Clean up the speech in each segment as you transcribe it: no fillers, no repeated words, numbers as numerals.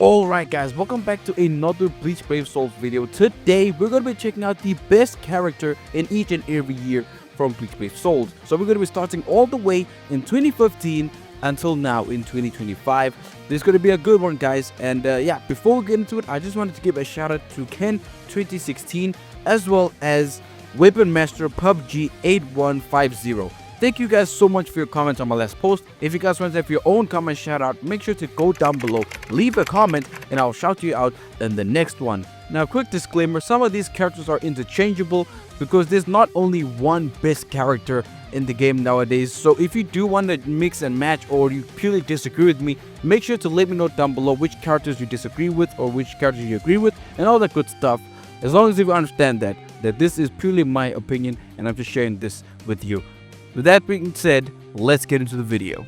Alright guys, welcome back to another Bleach Brave Souls video. Today we're going to be checking out the best character in each and every year from Bleach Brave Souls. So we're going to be starting all the way in 2015 until now in 2025. This is going to be a good one guys, and yeah, before we get into it, I just wanted to give a shout out to Ken 2016 as well as Weapon Master PUBG 8150. Thank you guys so much for your comments on my last post. If you guys want to have your own comment shout out, make sure to go down below, leave a comment, and I'll shout you out in the next one. Now, quick disclaimer, some of these characters are interchangeable because there's not only one best character in the game nowadays. So if you do want to mix and match or you purely disagree with me, make sure to let me know down below which characters you disagree with or which characters you agree with and all that good stuff. As long as you understand that this is purely my opinion and I'm just sharing this with you. With that being said, let's get into the video.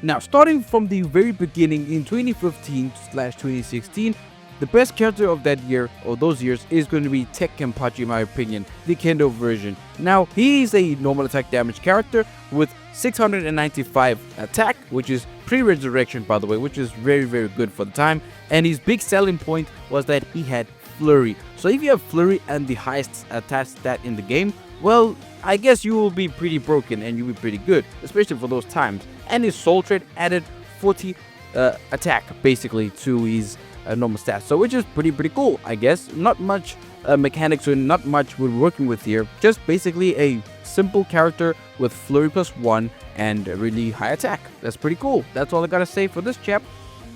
Now, starting from the very beginning in 2015/2016, the best character of that year or those years is going to be Tech Kenpachi, in my opinion, the Kendo version. Now, he is a normal attack damage character with 695 attack, which is pre-resurrection by the way, which is very good for the time. And his big selling point was that he had Flurry. So if you have Flurry and the highest attack stat in the game, well, I guess you will be pretty broken and you'll be pretty good, especially for those times. And his soul trait added 40 attack basically to his normal stats, so which is pretty cool, I guess. Not much mechanics or not much we're working with here, just basically a simple character with Flurry +1 and really high attack. That's pretty cool. That's all I gotta say for this chap.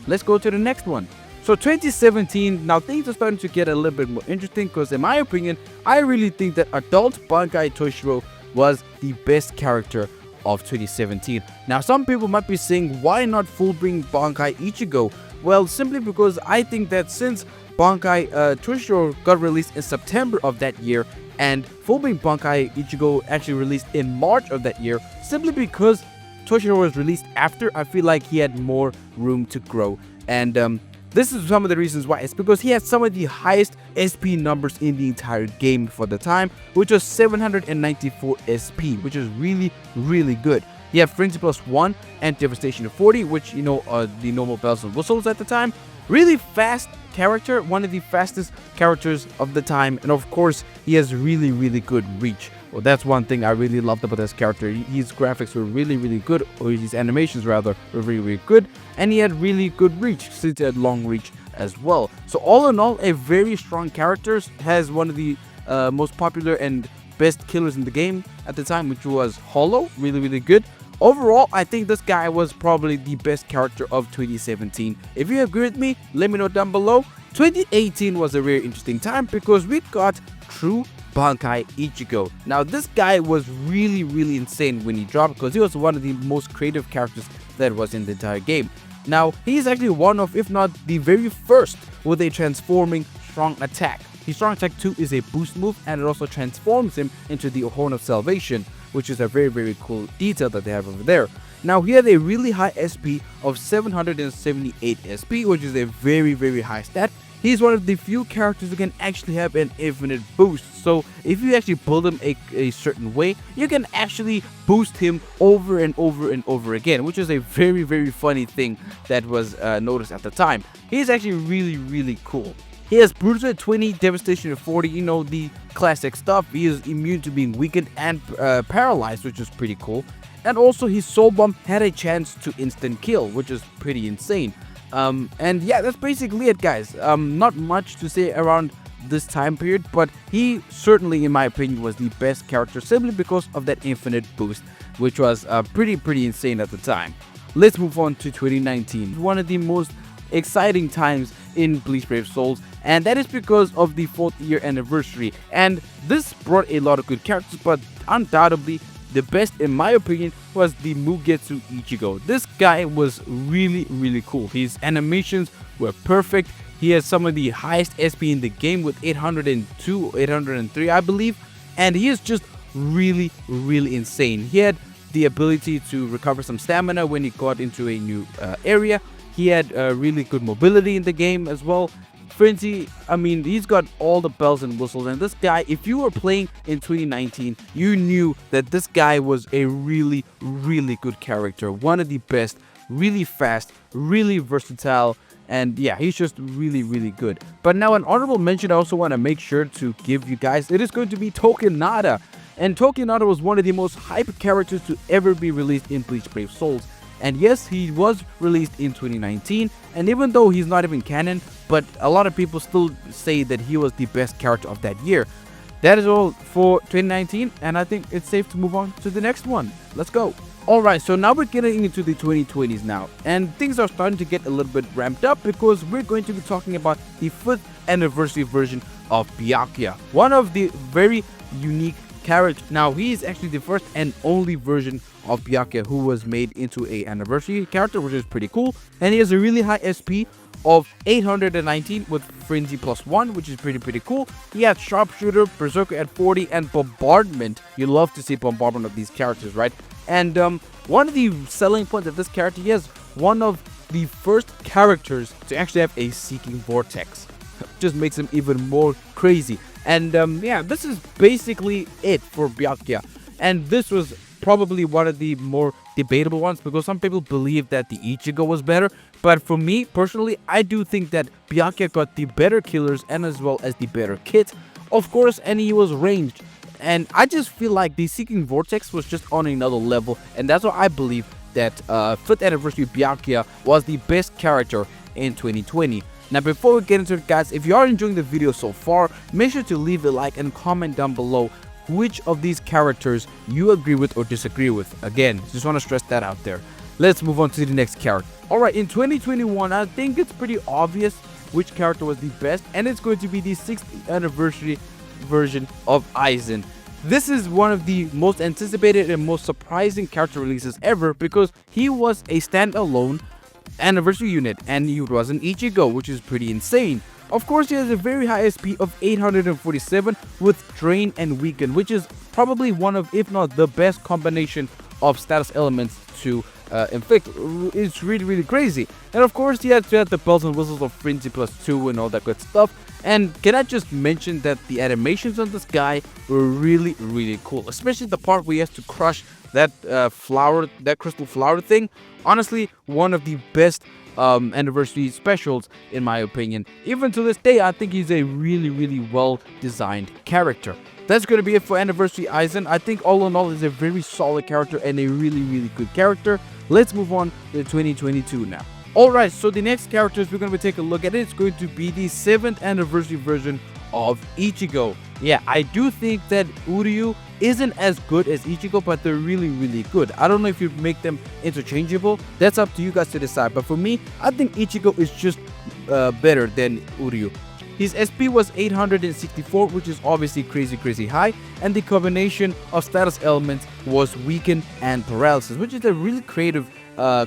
Let's go to the next one. So 2017, now things are starting to get a little bit more interesting because in my opinion, I really think that Adult Bankai Toshiro was the best character of 2017. Now some people might be saying, why not Fullbring Bankai Ichigo? Well, simply because I think that since Bankai Toshiro got released in September of that year and Fullbring Bankai Ichigo actually released in March of that year, simply because Toshiro was released after, I feel like he had more room to grow. And this is some of the reasons why. It's because he had some of the highest SP numbers in the entire game for the time, which was 794 SP, which is really good. He had Frenzy +1 and Devastation of 40, which, you know, are the normal bells and whistles at the time. Really fast character, one of the fastest characters of the time, and of course, he has really good reach. Well, that's one thing I really loved about this character. His graphics were really good, or his animations rather, were really good, and he had really good reach, since he had long reach as well. So all in all, a very strong character, has one of the most popular and best killers in the game at the time, which was Hollow, really good. Overall, I think this guy was probably the best character of 2017. If you agree with me, let me know down below. 2018 was a very interesting time because we got True Bankai Ichigo. Now this guy was really insane when he dropped because he was one of the most creative characters that was in the entire game. Now he's actually one of, if not the very first, with a transforming strong attack. His strong attack 2 is a boost move and it also transforms him into the Horn of Salvation, which is a very cool detail that they have over there. Now he had a really high SP of 778 SP, which is a very high stat. He's one of the few characters who can actually have an infinite boost. So if you actually build him a certain way, you can actually boost him over and over again, which is a very funny thing that was noticed at the time. He's actually really cool. He has Bruiser 20, Devastation of 40, you know, the classic stuff. He is immune to being weakened and paralyzed, which is pretty cool. And also his Soul Bomb had a chance to instant kill, which is pretty insane. And yeah, that's basically it guys. Not much to say around this time period, but he certainly, in my opinion, was the best character simply because of that infinite boost, which was pretty insane at the time. Let's move on to 2019, one of the most exciting times in Bleach Brave Souls, and that is because of the 4th year anniversary. And this brought a lot of good characters, but undoubtedly the best, in my opinion, was the Mugetsu Ichigo. This guy was really cool. His animations were perfect. He has some of the highest SP in the game with 802, 803, I believe. And he is just really insane. He had the ability to recover some stamina when he got into a new area. He had really good mobility in the game as well. Frenzy, I mean, he's got all the bells and whistles, and this guy, if you were playing in 2019, you knew that this guy was a really good character, one of the best, really fast, really versatile, And yeah, he's just really good. But now an honorable mention I also want to make sure to give you guys, it is going to be Tokinada. And Tokinada was one of the most hyped characters to ever be released in Bleach Brave Souls. And yes, he was released in 2019, and even though he's not even canon, but a lot of people still say that he was the best character of that year. That is all for 2019, and I think it's safe to move on to the next one. Let's go. Alright, so now we're getting into the 2020s now, and things are starting to get a little bit ramped up because we're going to be talking about the 5th anniversary version of Byakuya. One of the very unique character. Now, he is actually the first and only version of Byakuya who was made into a anniversary character, which is pretty cool. And he has a really high SP of 819 with Frenzy +1, which is pretty cool. He has Sharpshooter, Berserker at 40, and Bombardment. You love to see Bombardment of these characters, right? And one of the selling points of this character, he has one of the first characters to actually have a Seeking Vortex. Just makes him even more crazy. And yeah, this is basically it for Byakuya. And this was probably one of the more debatable ones because some people believe that the Ichigo was better. But for me, personally, I do think that Byakuya got the better killers and as well as the better kit. Of course, and he was ranged. And I just feel like the Seeking Vortex was just on another level. And that's why I believe that 5th anniversary Byakuya was the best character in 2020. Now, before we get into it, guys, if you are enjoying the video so far, make sure to leave a like and comment down below which of these characters you agree with or disagree with. Again, just want to stress that out there. Let's move on to the next character. Alright, in 2021, I think it's pretty obvious which character was the best, and it's going to be the 6th anniversary version of Aizen. This is one of the most anticipated and most surprising character releases ever because he was a standalone anniversary unit and he was an Ichigo, which is pretty insane. Of course, he has a very high SP of 847 with Drain and Weaken, which is probably one of, if not the best combination of status elements to inflict. It's really crazy. And of course, he had to have the bells and whistles of Frenzy +2 and all that good stuff. And can I just mention that the animations on this guy were really cool, especially the part where he has to crush that flower, that crystal flower thing. Honestly, one of the best anniversary specials in my opinion. Even to this day, I think he's a really well designed character. That's going to be it for anniversary Aizen. I think all in all is a very solid character and a really good character. Let's move on to 2022 now. Alright, so the next characters we're going to take a look at, it's going to be the 7th anniversary version of Ichigo. Yeah, I do think that Uryu isn't as good as Ichigo, but they're really good. I don't know if you make them interchangeable. That's up to you guys to decide. But for me, I think Ichigo is just better than Uryu. His SP was 864, which is obviously crazy high, and the combination of status elements was Weaken and Paralysis, which is a really creative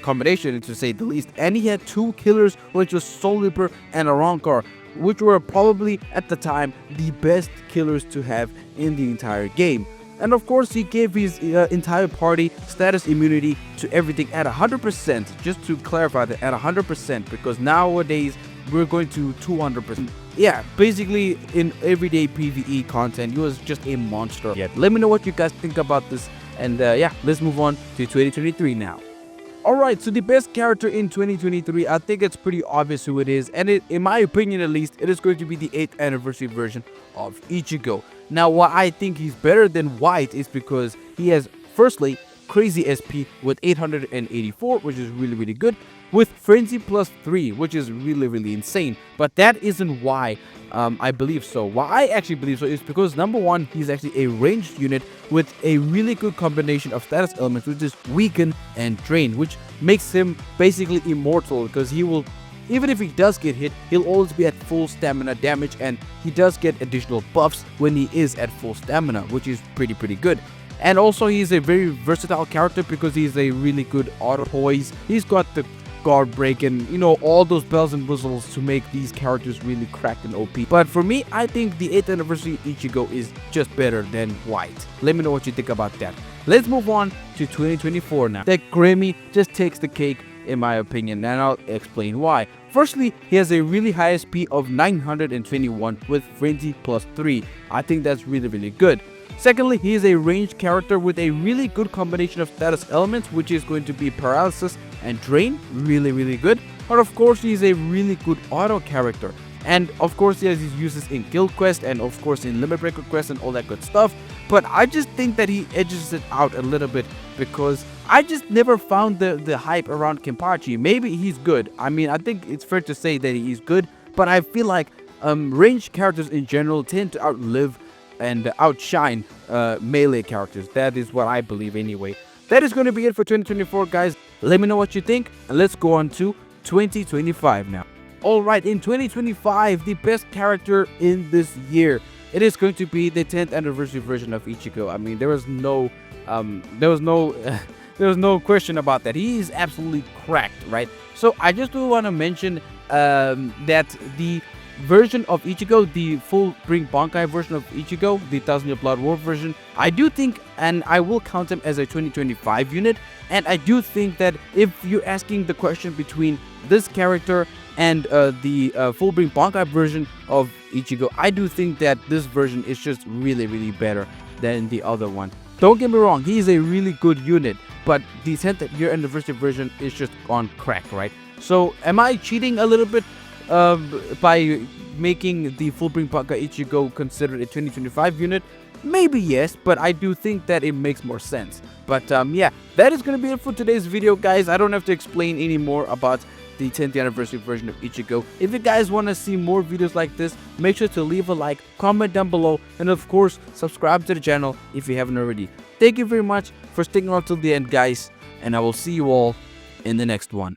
combination to say the least. And he had 2 killers, which was Soul Reaper and Arrancar, which were probably at the time the best killers to have in the entire game. And of course, he gave his entire party status immunity to everything at 100%, just to clarify that at 100%, because nowadays we're going to 200%. Yeah, basically in everyday PvE content, he was just a monster. Yeah, let me know what you guys think about this, and yeah, let's move on to 2023 now. Alright, so the best character in 2023, I think it's pretty obvious who it is, and in my opinion at least, it is going to be the 8th anniversary version of Ichigo. Now, why I think he's better than White is because he has, firstly, crazy SP with 884, which is really good, with Frenzy +3, which is really insane. But that isn't why I believe so. Why I actually believe so is because number one, he's actually a ranged unit with a really good combination of status elements, which is Weaken and Drain, which makes him basically immortal because he will, even if he does get hit, he'll always be at full stamina damage, and he does get additional buffs when he is at full stamina, which is pretty good. And also, he's a very versatile character because he's a really good auto poise. He's got the guard break and, you know, all those bells and whistles to make these characters really cracked and OP. But for me, I think the 8th anniversary Ichigo is just better than White. Let me know what you think about that. Let's move on to 2024 now. That Grammy just takes the cake in my opinion, and I'll explain why. Firstly, he has a really high SP of 921 with Frenzy +3. I think that's really good. Secondly, he is a ranged character with a really good combination of status elements, which is going to be Paralysis and Drain, really good. but of course he's a really good auto character. And of course he has his uses in Guild Quest and of course in Limit Breaker Quest and all that good stuff. But I just think that he edges it out a little bit because I just never found the hype around Kenpachi. Maybe he's good. I mean, I think it's fair to say that he's good, but I feel like ranged characters in general tend to outlive and outshine melee characters. That is what I believe anyway. That is going to be it for 2024, guys. Let me know what you think, and let's go on to 2025 now. Alright, in 2025, the best character in this year, it is going to be the 10th anniversary version of Ichigo. I mean, there was no question about that. He is absolutely cracked, right? So I just do want to mention that the version of Ichigo, the full Bring Bankai version of Ichigo, the 1000 Year Blood War version, I do think, and I will count him as a 2025 unit, and I do think that if you're asking the question between this character and the full Bring Bankai version of Ichigo, I do think that this version is just really better than the other one. Don't get me wrong, he is a really good unit, but the 10th year anniversary version is just on crack, right? So am I cheating a little bit by making the full Bring Bankai Ichigo considered a 2025 unit? Maybe yes, but I do think that it makes more sense. But yeah, that is going to be it for today's video, guys. I don't have to explain any more about the 10th anniversary version of Ichigo. If you guys want to see more videos like this, make sure to leave a like, comment down below, and of course, subscribe to the channel if you haven't already. Thank you very much for sticking around till the end, guys, and I will see you all in the next one.